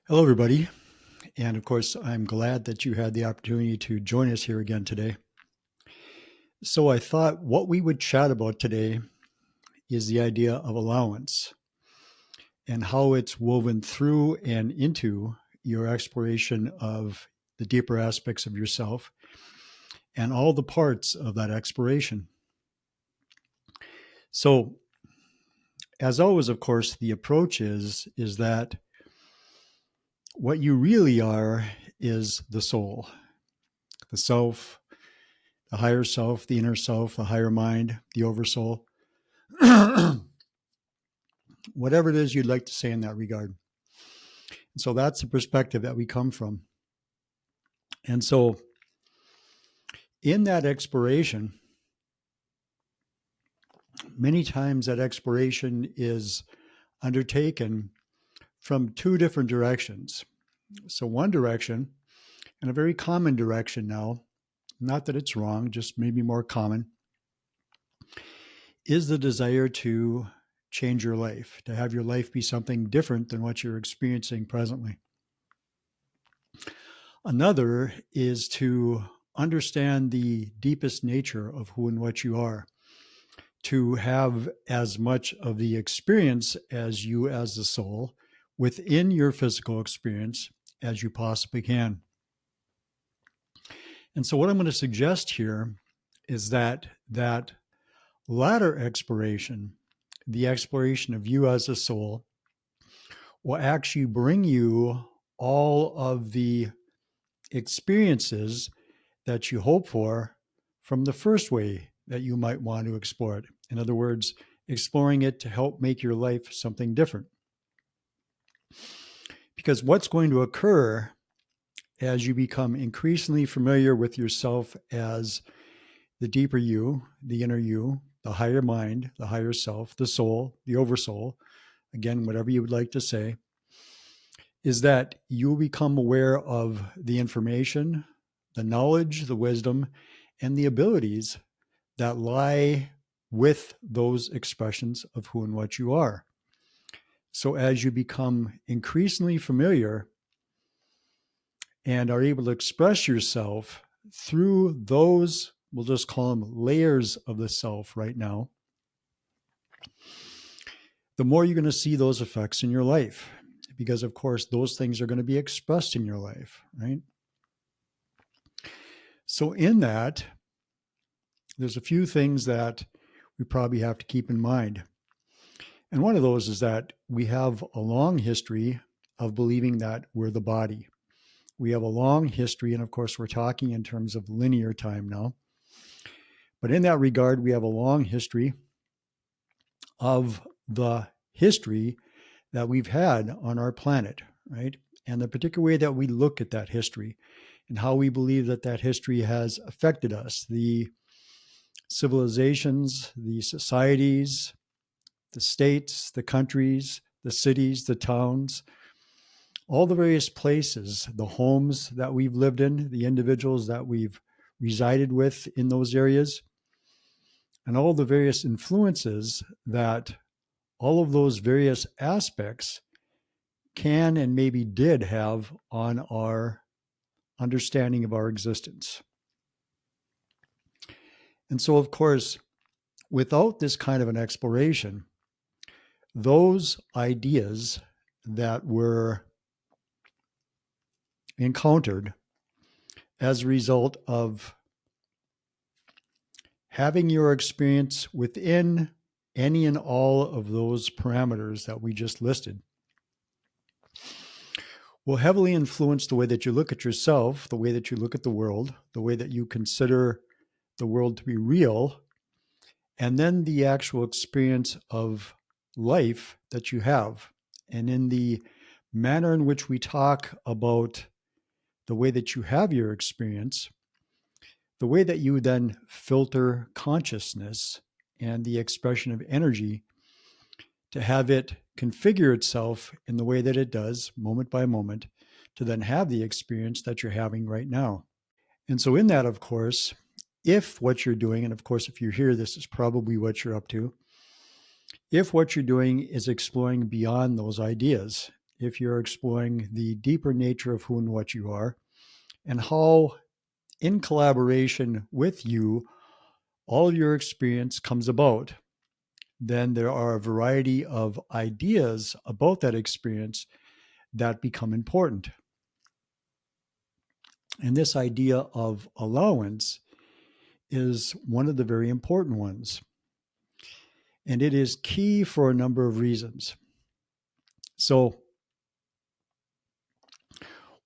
Hello, everybody. And of course, I'm glad that you had the opportunity to join us here again today. So, I thought what we would chat about today is the idea of allowance and how it's woven through and into your exploration of the deeper aspects of yourself and all the parts of that exploration. So, as always, of course, the approach is that what you really are is the soul, the self, the higher self, the inner self, the higher mind, the oversoul, whatever it is you'd like to say in that regard. And so that's the perspective that we come from. And so in that exploration, many times that exploration is undertaken from two different directions. So one direction, and a very common direction now, not that it's wrong, just maybe more common, is the desire to change your life, to have your life be something different than what you're experiencing presently. Another is to understand the deepest nature of who and what you are, to have as much of the experience as you as the soul within your physical experience as you possibly can. And so what I'm going to suggest here is that latter exploration, the exploration of you as a soul, will actually bring you all of the experiences that you hope for from the first way that you might want to explore it. In other words, exploring it to help make your life something different. Because what's going to occur as you become increasingly familiar with yourself as the deeper you, the inner you, the higher mind, the higher self, the soul, the oversoul, again, whatever you would like to say, is that you'll become aware of the information, the knowledge, the wisdom, and the abilities that lie with those expressions of who and what you are. So as you become increasingly familiar and are able to express yourself through those, we'll just call them layers of the self right now, the more you're going to see those effects in your life. Because, of course, those things are going to be expressed in your life, right? So in that, there's a few things that we probably have to keep in mind. And one of those is that we have a long history of believing that we're the body. We have a long history, and of course, we're talking in terms of linear time now. But in that regard, we have a long history of the history that we've had on our planet, right? And the particular way that we look at that history and how we believe that that history has affected us, the civilizations, the societies, the states, the countries, the cities, the towns, all the various places, the homes that we've lived in, the individuals that we've resided with in those areas, and all the various influences that all of those various aspects can and maybe did have on our understanding of our existence. And so, of course, without this kind of an exploration, those ideas that were encountered as a result of having your experience within any and all of those parameters that we just listed will heavily influence the way that you look at yourself, the way that you look at the world, the way that you consider the world to be real, and then the actual experience of life that you have. And in the manner in which we talk about the way that you have your experience, the way that you then filter consciousness and the expression of energy to have it configure itself in the way that it does, moment by moment, to then have the experience that you're having right now. And so, in that, of course, if what you're doing, and of course, if you hear this, is probably what you're up to, if what you're doing is exploring beyond those ideas if you're exploring the deeper nature of who and what you are, and how, in collaboration with you, all of your experience comes about, then there are a variety of ideas about that experience that become important. And this idea of allowance is one of the very important ones. And it is key for a number of reasons. So,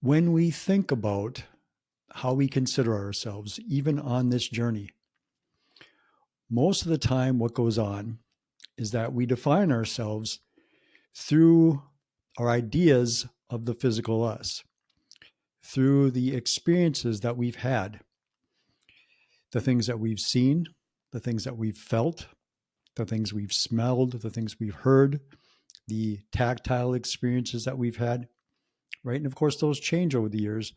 when we think about how we consider ourselves, even on this journey, most of the time what goes on is that we define ourselves through our ideas of the physical us, through the experiences that we've had, the things that we've seen, the things that we've felt, the things we've smelled, the things we've heard, the tactile experiences that we've had, right? And of course, those change over the years.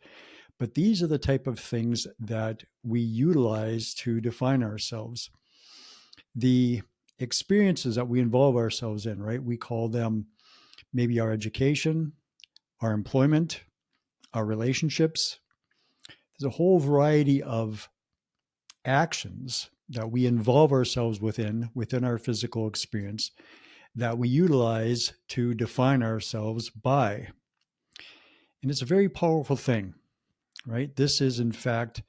But these are the type of things that we utilize to define ourselves. The experiences that we involve ourselves in, right? We call them maybe our education, our employment, our relationships. There's a whole variety of actions that we involve ourselves within our physical experience that we utilize to define ourselves by. And it's a very powerful thing, right? This is, in fact,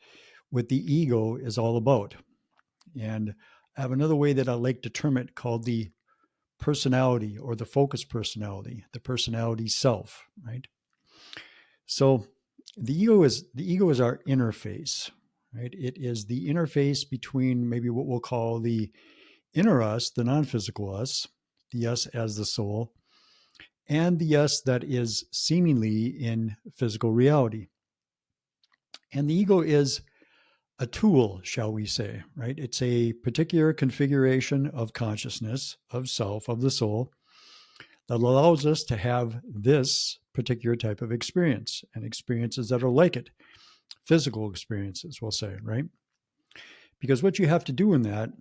what the ego is all about. And I have another way that I like to term it called the personality, or the focused personality, the personality self, right? So the ego is our interface, right? It is the interface between maybe what we'll call the inner us, the non-physical us, the us as the soul, and the us that is seemingly in physical reality. And the ego is a tool, shall we say, right? It's a particular configuration of consciousness, of self, of the soul, that allows us to have this particular type of experience, and experiences that are like it, physical experiences, we'll say, right? Because what you have to do in that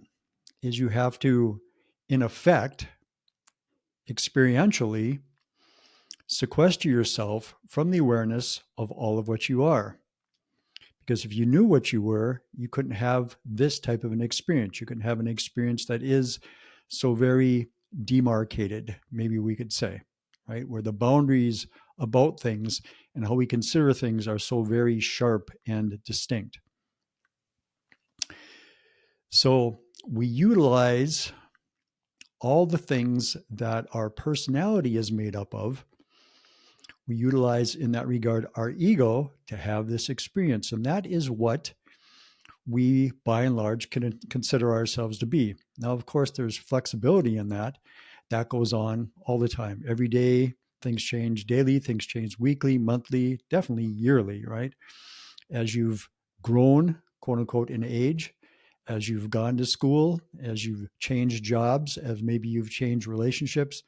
is you have to, in effect, experientially sequester yourself from the awareness of all of what you are. Because if you knew what you were, you couldn't have this type of an experience. You couldn't have an experience that is so very demarcated, maybe we could say, right? Where the boundaries about things and how we consider things are so very sharp and distinct. So we utilize all the things that our personality is made up of. We utilize, in that regard, our ego to have this experience. And that is what we, by and large, can consider ourselves to be. Now, of course, there's flexibility in that. That goes on all the time. Every day, things change daily, things change weekly, monthly, definitely yearly, right? As you've grown, quote unquote, in age, as you've gone to school, as you've changed jobs, as maybe you've changed relationships,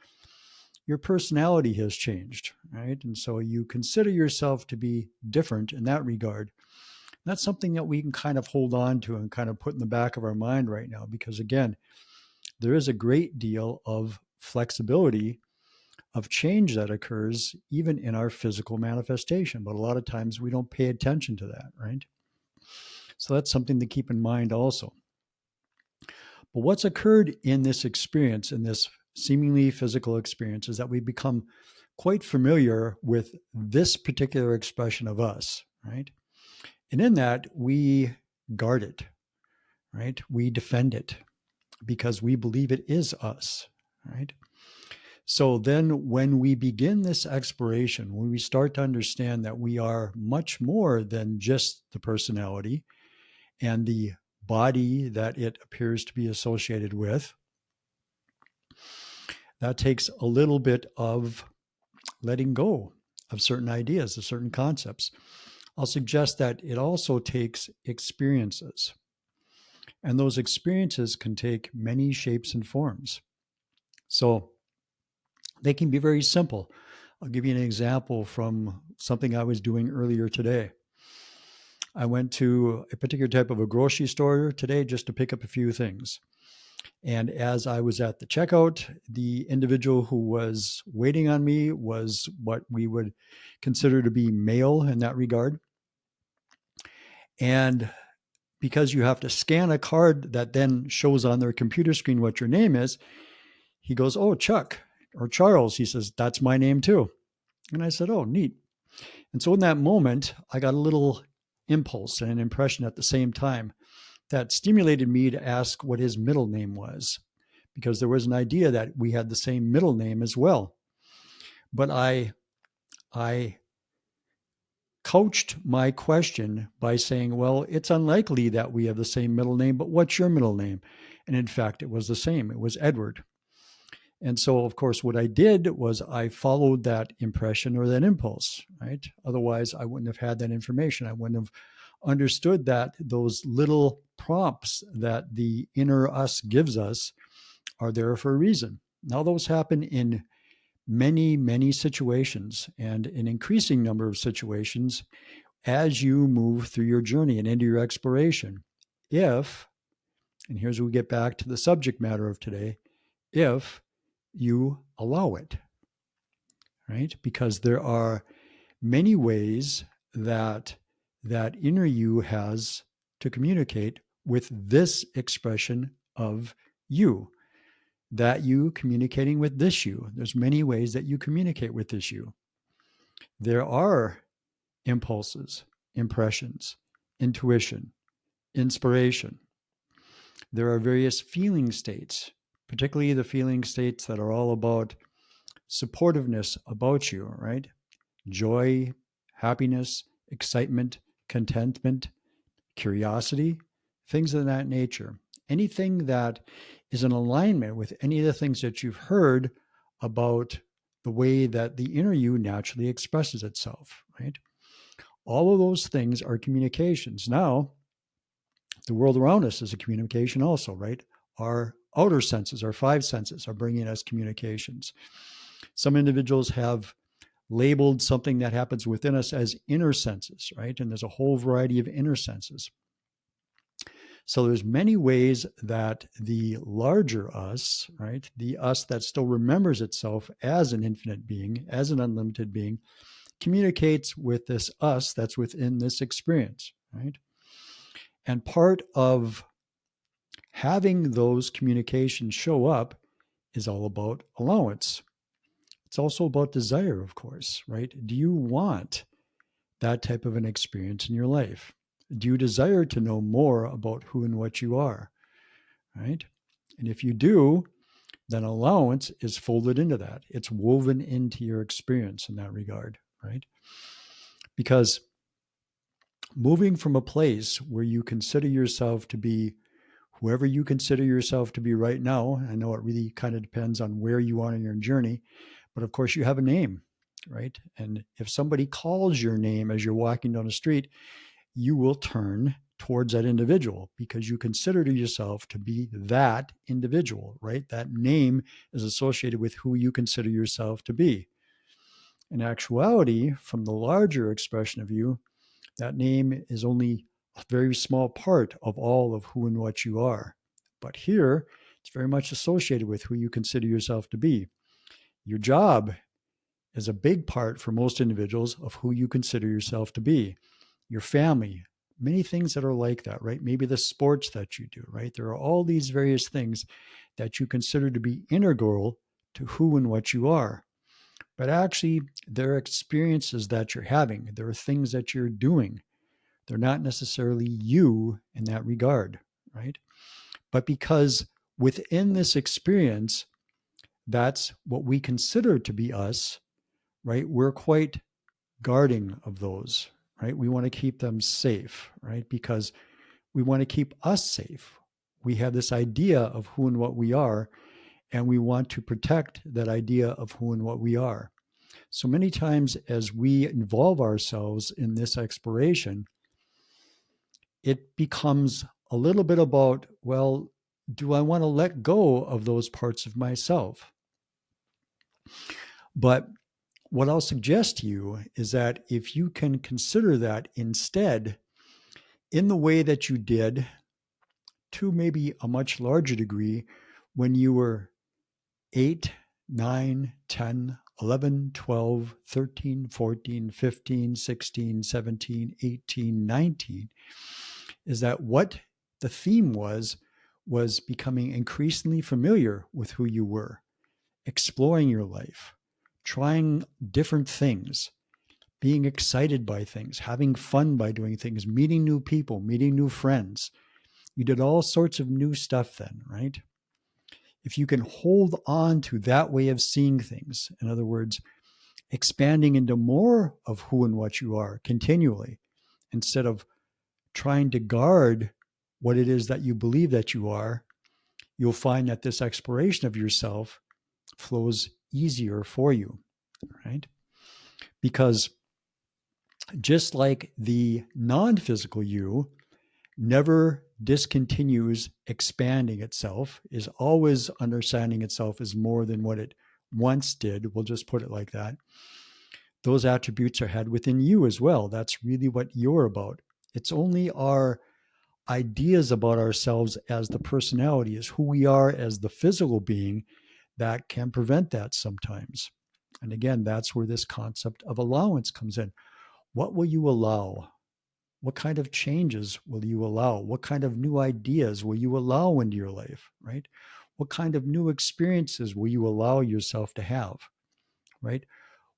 your personality has changed, right? And so you consider yourself to be different in that regard. That's something that we can kind of hold on to and kind of put in the back of our mind right now, because again, there is a great deal of flexibility of change that occurs even in our physical manifestation. But a lot of times we don't pay attention to that, right? So that's something to keep in mind also. But what's occurred in this experience, in this seemingly physical experience, is that we become quite familiar with this particular expression of us, right? And in that, we guard it, right? We defend it because we believe it is us, right? So then when we begin this exploration, when we start to understand that we are much more than just the personality and the body that it appears to be associated with, that takes a little bit of letting go of certain ideas, of certain concepts. I'll suggest that it also takes experiences. And those experiences can take many shapes and forms. So they can be very simple. I'll give you an example from something I was doing earlier today. I went to a particular type of a grocery store today just to pick up a few things. And as I was at the checkout, the individual who was waiting on me was what we would consider to be male in that regard. And because you have to scan a card that then shows on their computer screen what your name is, he goes, "Oh, Chuck or Charles." He says, "That's my name too." And I said, "Oh, neat." And so in that moment, I got a little impulse and an impression at the same time that stimulated me to ask what his middle name was, because there was an idea that we had the same middle name as well. But I couched my question by saying, "Well, it's unlikely that we have the same middle name, but what's your middle name?" And in fact, it was the same. It was Edward. And so, of course, what I did was I followed that impression or that impulse, right? Otherwise, I wouldn't have had that information. I wouldn't have understood that those little prompts that the inner us gives us are there for a reason. Now, those happen in many, many situations and an increasing number of situations as you move through your journey and into your exploration. If, and here's where we get back to the subject matter of today, if you allow it, right? Because there are many ways that that inner you has to communicate with this expression of you, that you communicating with this you. There's many ways that you communicate with this you. There are impulses, impressions, intuition, inspiration. There are various feeling states, particularly the feeling states that are all about supportiveness about you, right? Joy, happiness, excitement, contentment, curiosity, things of that nature. Anything that is in alignment with any of the things that you've heard about the way that the inner you naturally expresses itself, right? All of those things are communications. Now, the world around us is a communication also, right? Our outer senses, our five senses, are bringing us communications. Some individuals have labeled something that happens within us as inner senses, right? And there's a whole variety of inner senses. So there's many ways that the larger us, right, the us that still remembers itself as an infinite being, as an unlimited being, communicates with this us that's within this experience, right? And part of having those communications show up is all about allowance. It's also about desire, of course, right? Do you want that type of an experience in your life? Do you desire to know more about who and what you are, right? And if you do, then allowance is folded into that. It's woven into your experience in that regard, right? Because moving from a place where you consider yourself to be whoever you consider yourself to be right now, I know it really kind of depends on where you are in your journey, but of course you have a name, right? And if somebody calls your name as you're walking down the street, you will turn towards that individual because you consider yourself to be that individual, right? That name is associated with who you consider yourself to be. In actuality, from the larger expression of you, that name is only a very small part of all of who and what you are. But here, it's very much associated with who you consider yourself to be. Your job is a big part for most individuals of who you consider yourself to be. Your family, many things that are like that, right? Maybe the sports that you do, right? There are all these various things that you consider to be integral to who and what you are. But actually, there are experiences that you're having. There are things that you're doing. They're not necessarily you in that regard, right? But because within this experience, that's what we consider to be us, right? We're quite guarding of those, right? We want to keep them safe, right? Because we want to keep us safe. We have this idea of who and what we are, and we want to protect that idea of who and what we are. So many times as we involve ourselves in this exploration, it becomes a little bit about, well, do I want to let go of those parts of myself? But what I'll suggest to you is that if you can consider that instead in the way that you did to maybe a much larger degree when you were 8, 9, 10, 11, 12, 13, 14, 15, 16, 17, 18, 19, is that what the theme was becoming increasingly familiar with who you were, exploring your life, trying different things, being excited by things, having fun by doing things, meeting new people, meeting new friends. You did all sorts of new stuff then, right? If you can hold on to that way of seeing things, in other words, expanding into more of who and what you are continually, instead of trying to guard what it is that you believe that you are, you'll find that this exploration of yourself flows easier for you, right? Because just like the non-physical you never discontinues expanding itself, is always understanding itself as more than what it once did, we'll just put it like that, those attributes are had within you as well. That's really what you're about. It's only our ideas about ourselves as the personality, as who we are as the physical being, that can prevent that sometimes. And again, that's where this concept of allowance comes in. What will you allow? What kind of changes will you allow? What kind of new ideas will you allow into your life, right? What kind of new experiences will you allow yourself to have, right?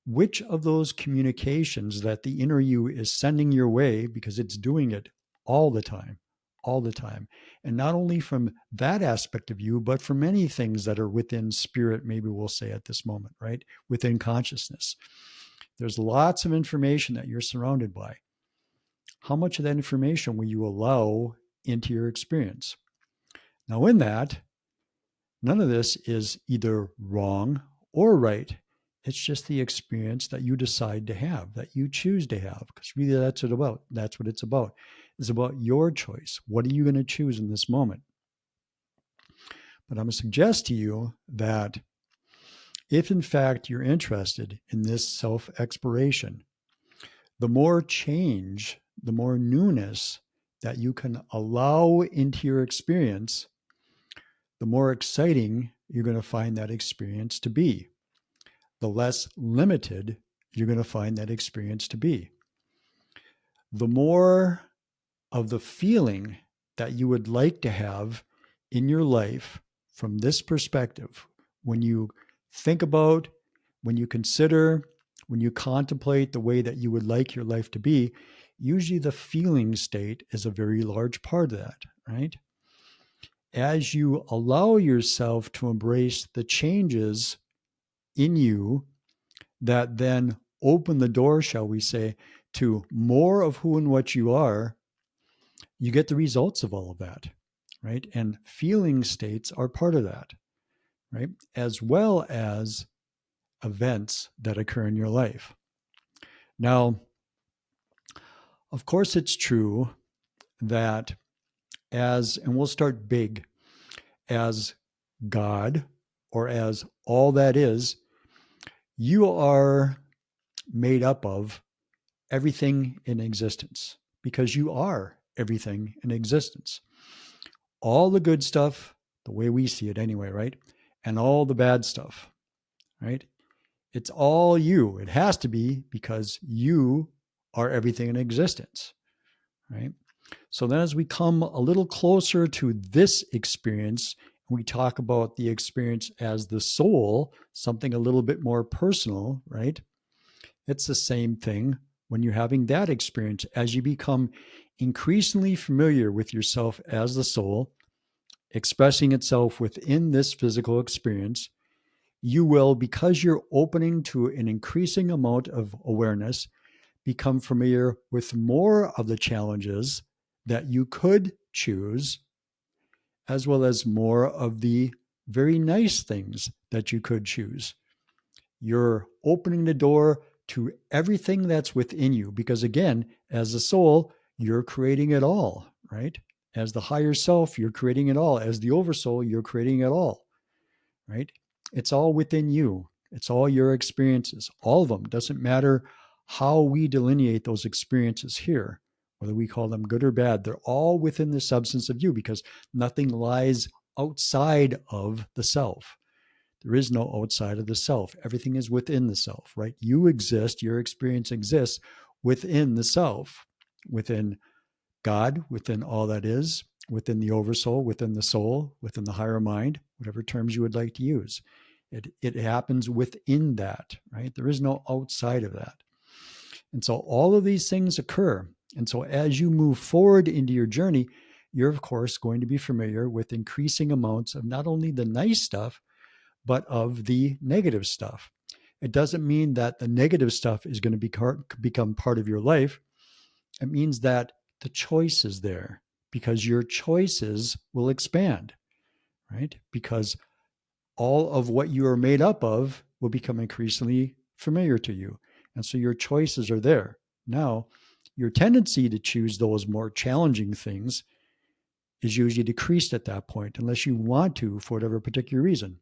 Which of those communications that the inner you is sending your way, because it's doing it all the time, all the time. And not only from that aspect of you, but from many things that are within spirit, maybe we'll say at this moment, right? Within consciousness. There's lots of information that you're surrounded by. How much of that information will you allow into your experience? Now, in that, none of this is either wrong or right. It's just the experience that you decide to have, that you choose to have, because really that's what about. That's what it's about. It's about your choice. What are you going to choose in this moment? But I'm going to suggest to you that if in fact you're interested in this self-exploration, the more change, the more newness that you can allow into your experience, the more exciting you're going to find that experience to be. The less limited you're going to find that experience to be. The more of the feeling that you would like to have in your life from this perspective, when you think about, when you consider, when you contemplate the way that you would like your life to be, usually the feeling state is a very large part of that, right? As you allow yourself to embrace the changes in you that then open the door, shall we say, to more of who and what you are, you get the results of all of that, right? And feeling states are part of that, right? As well as events that occur in your life. Now, of course, it's true that and we'll start big, as God or as all that is, you are made up of everything in existence, because you are everything in existence. All the good stuff, the way we see it anyway, right? And all the bad stuff, right? It's all you. It has to be, because you are everything in existence, right? So then as we come a little closer to this experience, we talk about the experience as the soul, something a little bit more personal, right? It's the same thing when you're having that experience. As you become increasingly familiar with yourself as the soul, expressing itself within this physical experience, you will, because you're opening to an increasing amount of awareness, become familiar with more of the challenges that you could choose, as well as more of the very nice things that you could choose. You're opening the door to everything that's within you, because again, as a soul, you're creating it all, right? As the higher self, you're creating it all. As the oversoul, you're creating it all, right? It's all within you. It's all your experiences, all of them. Doesn't matter how we delineate those experiences here, whether we call them good or bad, they're all within the substance of you, because nothing lies outside of the self. There is no outside of the self. Everything is within the self, right? You exist, your experience exists within the self, within God, within all that is, within the oversoul, within the soul, within the higher mind, whatever terms you would like to use. It happens within that, right? There is no outside of that. And so all of these things occur. And so as you move forward into your journey, you're, of course, going to be familiar with increasing amounts of not only the nice stuff, but of the negative stuff. It doesn't mean that the negative stuff is going to become part of your life. It means that the choice is there because your choices will expand, right? Because all of what you are made up of will become increasingly familiar to you. And so your choices are there. Now, your tendency to choose those more challenging things is usually decreased at that point, unless you want to for whatever particular reason.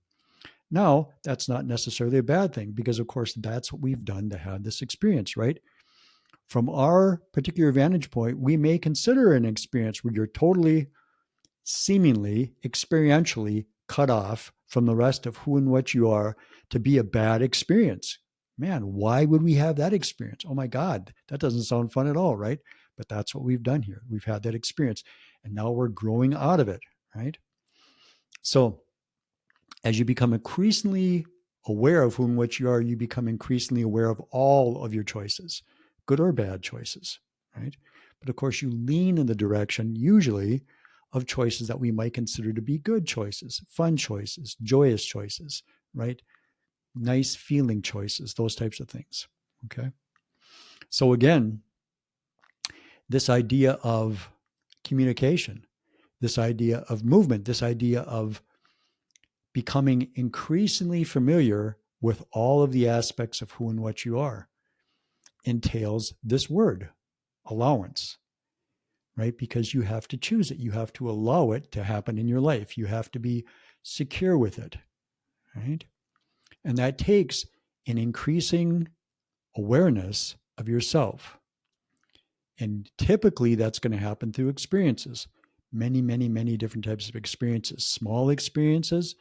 Now, that's not necessarily a bad thing because, of course, that's what we've done to have this experience, right? From our particular vantage point, we may consider an experience where you're totally, seemingly, experientially cut off from the rest of who and what you are to be a bad experience. Man, why would we have that experience? Oh my God, that doesn't sound fun at all, right? But that's what we've done here. We've had that experience and now we're growing out of it, right? So as you become increasingly aware of who and what you are, you become increasingly aware of all of your choices, good or bad choices, right? But of course, you lean in the direction, usually, of choices that we might consider to be good choices, fun choices, joyous choices, right? Nice feeling choices, those types of things, okay? So again, this idea of communication, this idea of movement, this idea of becoming increasingly familiar with all of the aspects of who and what you are entails this word, allowance, right? Because you have to choose it. You have to allow it to happen in your life. You have to be secure with it, right? And that takes an increasing awareness of yourself. And typically that's going to happen through experiences, many, many, many different types of experiences, small experiences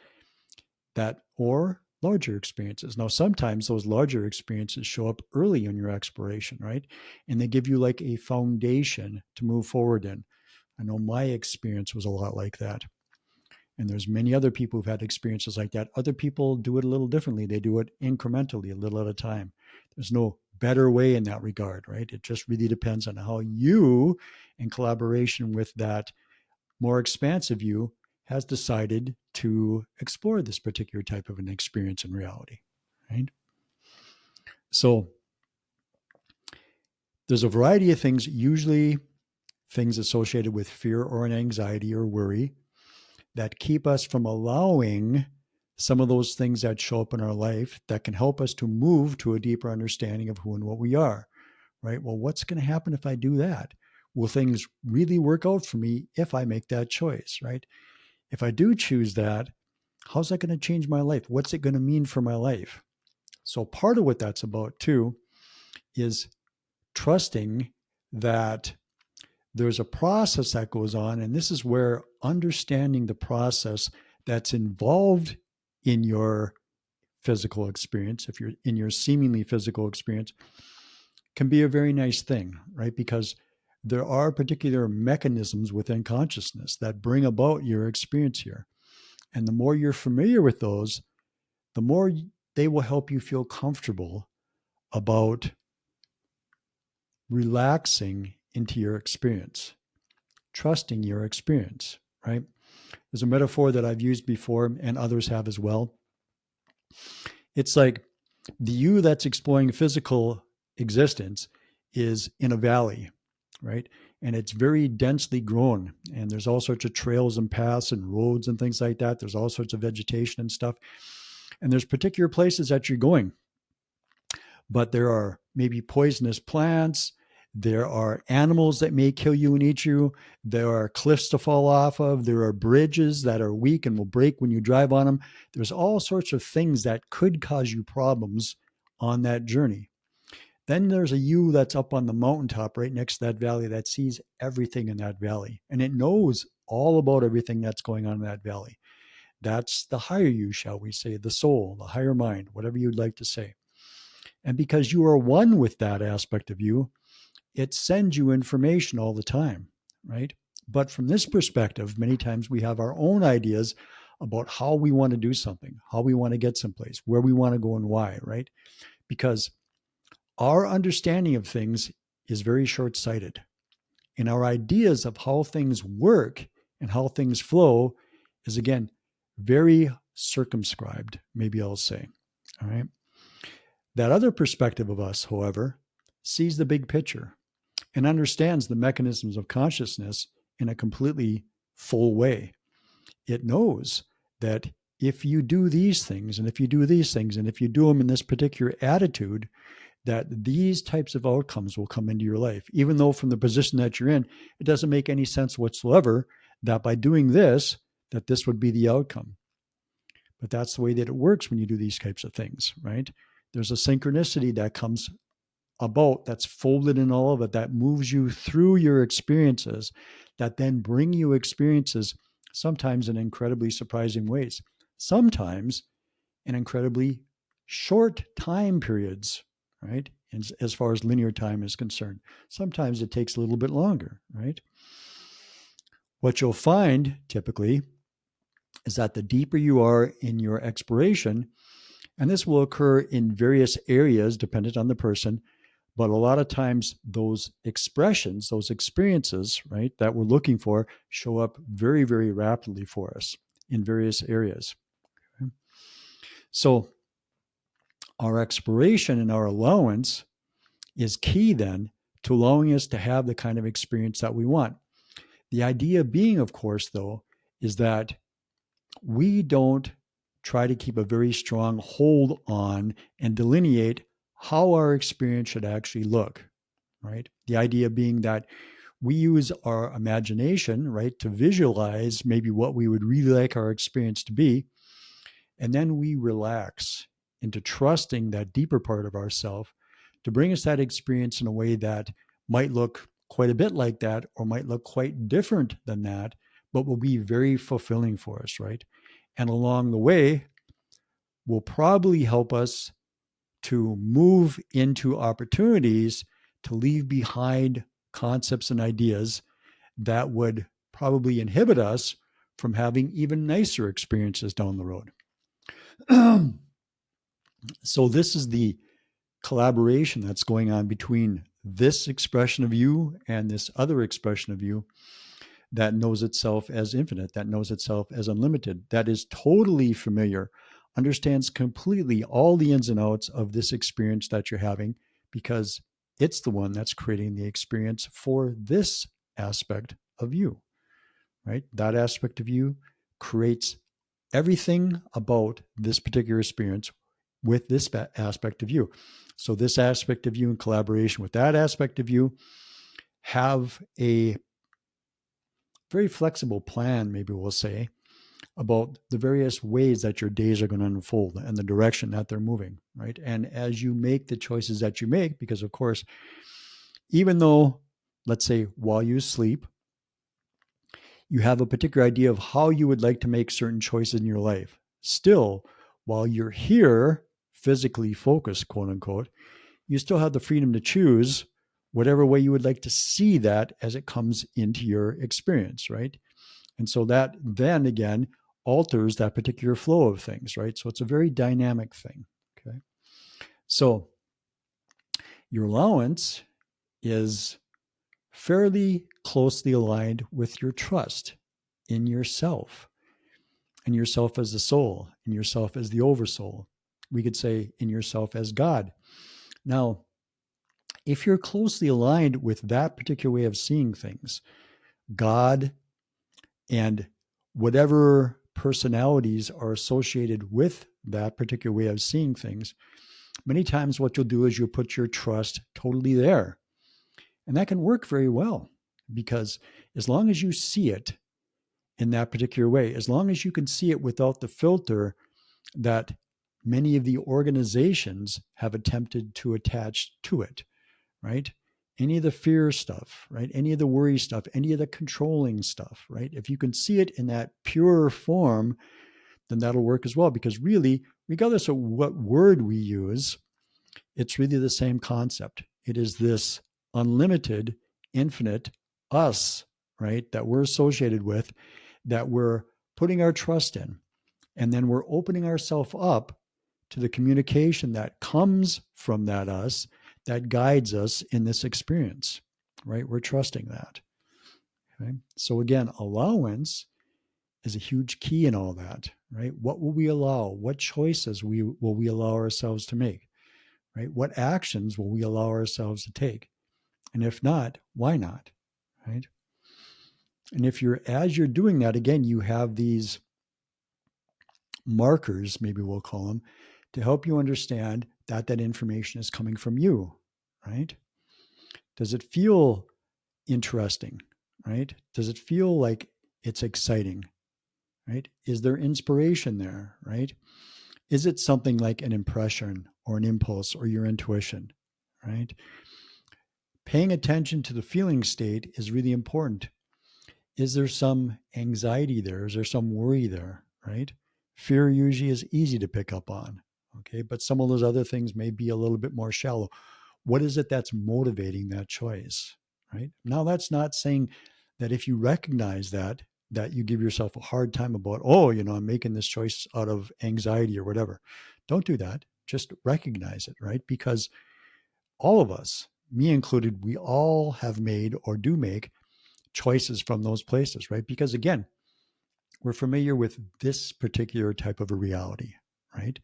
that or larger experiences. Now, sometimes those larger experiences show up early in your exploration, right? And they give you like a foundation to move forward in. I know my experience was a lot like that. And there's many other people who've had experiences like that. Other people do it a little differently. They do it incrementally, a little at a time. There's no better way in that regard, right? It just really depends on how you, in collaboration with that more expansive you, has decided to explore this particular type of an experience in reality, right? So there's a variety of things, usually things associated with fear or an anxiety or worry, that keep us from allowing some of those things that show up in our life that can help us to move to a deeper understanding of who and what we are, right? Well, what's going to happen if I do that? Will things really work out for me if I make that choice, right? If I do choose that, how's that going to change my life? What's it going to mean for my life? So part of what that's about too is trusting that there's a process that goes on. And this is where understanding the process that's involved in your physical experience, if you're in your seemingly physical experience, can be a very nice thing, right? Because there are particular mechanisms within consciousness that bring about your experience here. And the more you're familiar with those, the more they will help you feel comfortable about relaxing into your experience, trusting your experience, right? There's a metaphor that I've used before and others have as well. It's like the you that's exploring physical existence is in a valley, right? And it's very densely grown. And there's all sorts of trails and paths and roads and things like that. There's all sorts of vegetation and stuff. And there's particular places that you're going. But there are maybe poisonous plants. There are animals that may kill you and eat you. There are cliffs to fall off of. There are bridges that are weak and will break when you drive on them. There's all sorts of things that could cause you problems on that journey. Then there's a you that's up on the mountaintop right next to that valley that sees everything in that valley. And it knows all about everything that's going on in that valley. That's the higher you, shall we say, the soul, the higher mind, whatever you'd like to say. And because you are one with that aspect of you, it sends you information all the time, right? But from this perspective, many times we have our own ideas about how we want to do something, how we want to get someplace, where we want to go and why, right? Because our understanding of things is very short-sighted. And our ideas of how things work and how things flow is, again, very circumscribed, maybe I'll say. All right. That other perspective of us, however, sees the big picture and understands the mechanisms of consciousness in a completely full way. It knows that if you do these things, and if you do these things, and if you do them in this particular attitude, that these types of outcomes will come into your life, even though from the position that you're in, it doesn't make any sense whatsoever that by doing this, that this would be the outcome. But that's the way that it works when you do these types of things, right? There's a synchronicity that comes about, that's folded in all of it, that moves you through your experiences, that then bring you experiences, sometimes in incredibly surprising ways, sometimes in incredibly short time periods, right? And as far as linear time is concerned, sometimes it takes a little bit longer, right? What you'll find typically is that the deeper you are in your exploration, and this will occur in various areas dependent on the person, but a lot of times those expressions, those experiences, right, that we're looking for show up very, very rapidly for us in various areas. Okay? So our exploration and our allowance is key then to allowing us to have the kind of experience that we want. The idea being, of course, though, is that we don't try to keep a very strong hold on and delineate how our experience should actually look, right? The idea being that we use our imagination, right, to visualize maybe what we would really like our experience to be. And then we relax into trusting that deeper part of ourself to bring us that experience in a way that might look quite a bit like that or might look quite different than that, but will be very fulfilling for us, right? And along the way, will probably help us to move into opportunities to leave behind concepts and ideas that would probably inhibit us from having even nicer experiences down the road. So this is the collaboration that's going on between this expression of you and this other expression of you that knows itself as infinite, that knows itself as unlimited, that is totally familiar, understands completely all the ins and outs of this experience that you're having, because it's the one that's creating the experience for this aspect of you, right? That aspect of you creates everything about this particular experience with this aspect of you. So this aspect of you in collaboration with that aspect of you have a very flexible plan, maybe we'll say, about the various ways that your days are going to unfold and the direction that they're moving, right? And as you make the choices that you make, because of course, even though, let's say, while you sleep, you have a particular idea of how you would like to make certain choices in your life. Still, while you're here, physically focused, quote unquote, you still have the freedom to choose whatever way you would like to see that as it comes into your experience, right? And so that then again alters that particular flow of things, right? So it's a very dynamic thing, okay? So your allowance is fairly closely aligned with your trust in yourself, and yourself as the soul, and yourself as the oversoul. We could say in yourself as God. Now, if you're closely aligned with that particular way of seeing things, God and whatever personalities are associated with that particular way of seeing things, many times what you'll do is you'll put your trust totally there. And that can work very well, because as long as you see it in that particular way, as long as you can see it without the filter that many of the organizations have attempted to attach to it, right? Any of the fear stuff, right? Any of the worry stuff, any of the controlling stuff, right? If you can see it in that pure form, then that'll work as well. Because really, regardless of what word we use, it's really the same concept. It is this unlimited, infinite us, right, that we're associated with, that we're putting our trust in. And then we're opening ourselves up to the communication that comes from that us that guides us in this experience, right? We're trusting that. Okay? So again, allowance is a huge key in all that, right? What will we allow? What choices will we allow ourselves to make, right? What actions will we allow ourselves to take? And if not, why not, right? And as you're doing that, again, you have these markers, maybe we'll call them, to help you understand that that information is coming from you, right? Does it feel interesting, right? Does it feel like it's exciting, right? Is there inspiration there, right? Is it something like an impression or an impulse or your intuition, right? Paying attention to the feeling state is really important. Is there some anxiety there? Is there some worry there, right? Fear usually is easy to pick up on, okay? But some of those other things may be a little bit more shallow. What is it that's motivating that choice, right? Now, that's not saying that if you recognize that, that you give yourself a hard time about, oh, I'm making this choice out of anxiety or whatever. Don't do that. Just recognize it, right? Because all of us, me included, we all have made or do make choices from those places, right? Because again, we're familiar with this particular type of a reality, right?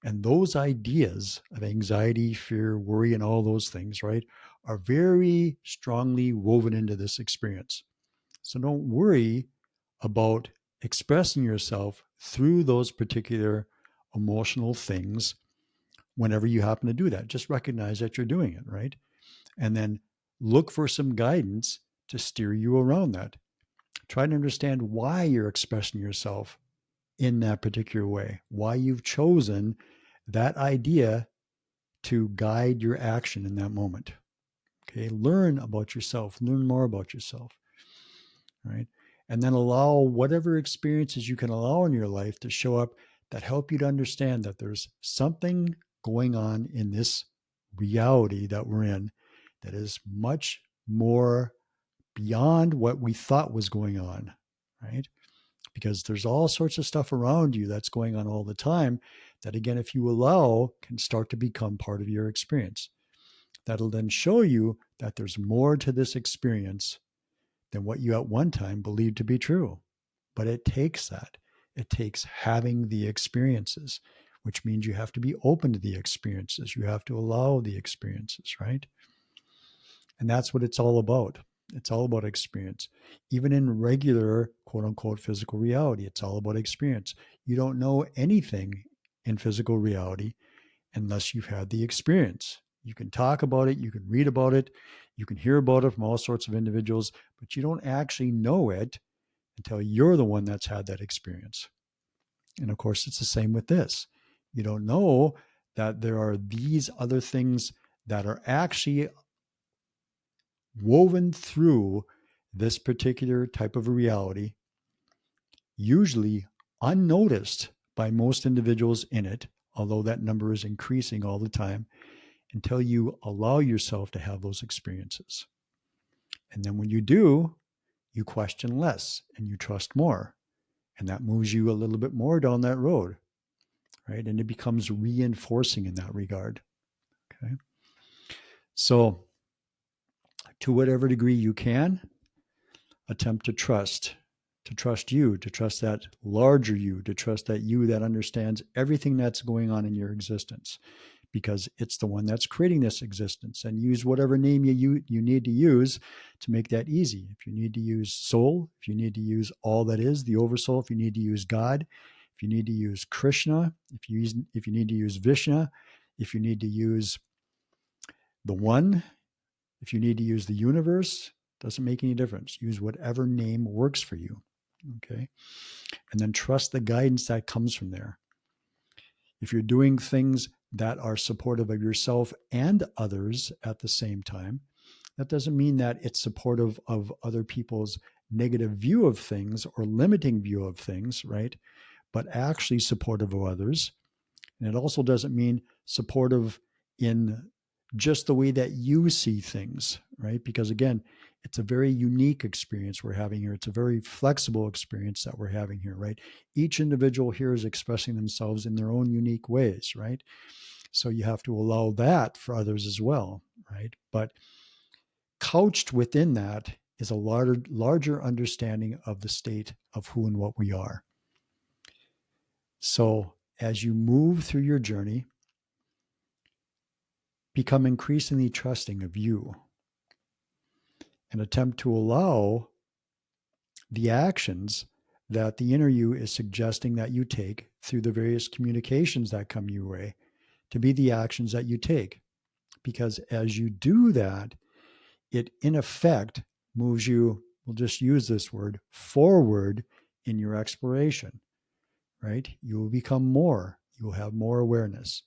And those ideas of anxiety, fear, worry, and all those things, right, are very strongly woven into this experience. So don't worry about expressing yourself through those particular emotional things whenever you happen to do that. Just recognize that you're doing it, right? And then look for some guidance to steer you around that. Try to understand why you're expressing yourself in that particular way, why you've chosen that idea to guide your action in that moment. Okay, learn about yourself, learn more about yourself, right? And then allow whatever experiences you can allow in your life to show up that help you to understand that there's something going on in this reality that we're in that is much more beyond what we thought was going on, right? Because there's all sorts of stuff around you that's going on all the time that, again, if you allow, can start to become part of your experience. That'll then show you that there's more to this experience than what you at one time believed to be true. But it takes that. It takes having the experiences, which means you have to be open to the experiences. You have to allow the experiences, right? And that's what it's all about. It's all about experience. Even in regular, quote unquote, physical reality, it's all about experience. You don't know anything in physical reality unless you've had the experience. You can talk about it, you can read about it, you can hear about it from all sorts of individuals, but you don't actually know it until you're the one that's had that experience. And of course, it's the same with this. You don't know that there are these other things that are actually woven through this particular type of a reality, usually unnoticed by most individuals in it, although that number is increasing all the time, until you allow yourself to have those experiences. And then when you do, you question less and you trust more. And that moves you a little bit more down that road, right? And it becomes reinforcing in that regard. Okay. So, to whatever degree you can, attempt to trust you, to trust that larger you, to trust that you that understands everything that's going on in your existence, because it's the one that's creating this existence. And use whatever name you need to use to make that easy. If you need to use soul, if you need to use all that is, the oversoul, if you need to use God, if you need to use Krishna, if you need to use Vishnu, if you need to use the one, if you need to use the universe, doesn't make any difference. Use whatever name works for you. Okay. And then trust the guidance that comes from there. If you're doing things that are supportive of yourself and others at the same time, that doesn't mean that it's supportive of other people's negative view of things or limiting view of things, right? but actually supportive of others. And it also doesn't mean supportive in just the way that you see things, right? Because again, it's a very unique experience we're having here. It's a very flexible experience that we're having here, right? Each individual here is expressing themselves in their own unique ways, right? So you have to allow that for others as well, right? But couched within that is a larger understanding of the state of who and what we are. So as you move through your journey, become increasingly trusting of you and attempt to allow the actions that the inner you is suggesting that you take through the various communications that come your way to be the actions that you take. Because as you do that, it in effect moves you, we'll just use this word, forward in your exploration, right? You will become more, you will have more awareness.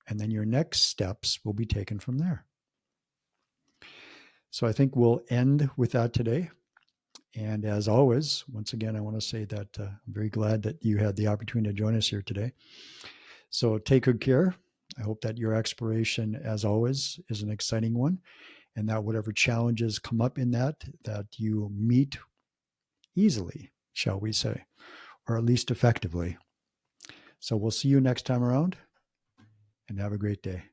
And then your next steps will be taken from there. So I think we'll end with that today. And as always, once again, I want to say that I'm very glad that you had the opportunity to join us here today. So take good care. I hope that your exploration, as always, is an exciting one, and that whatever challenges come up in that you meet easily, shall we say, or at least effectively. So we'll see you next time around, and have a great day.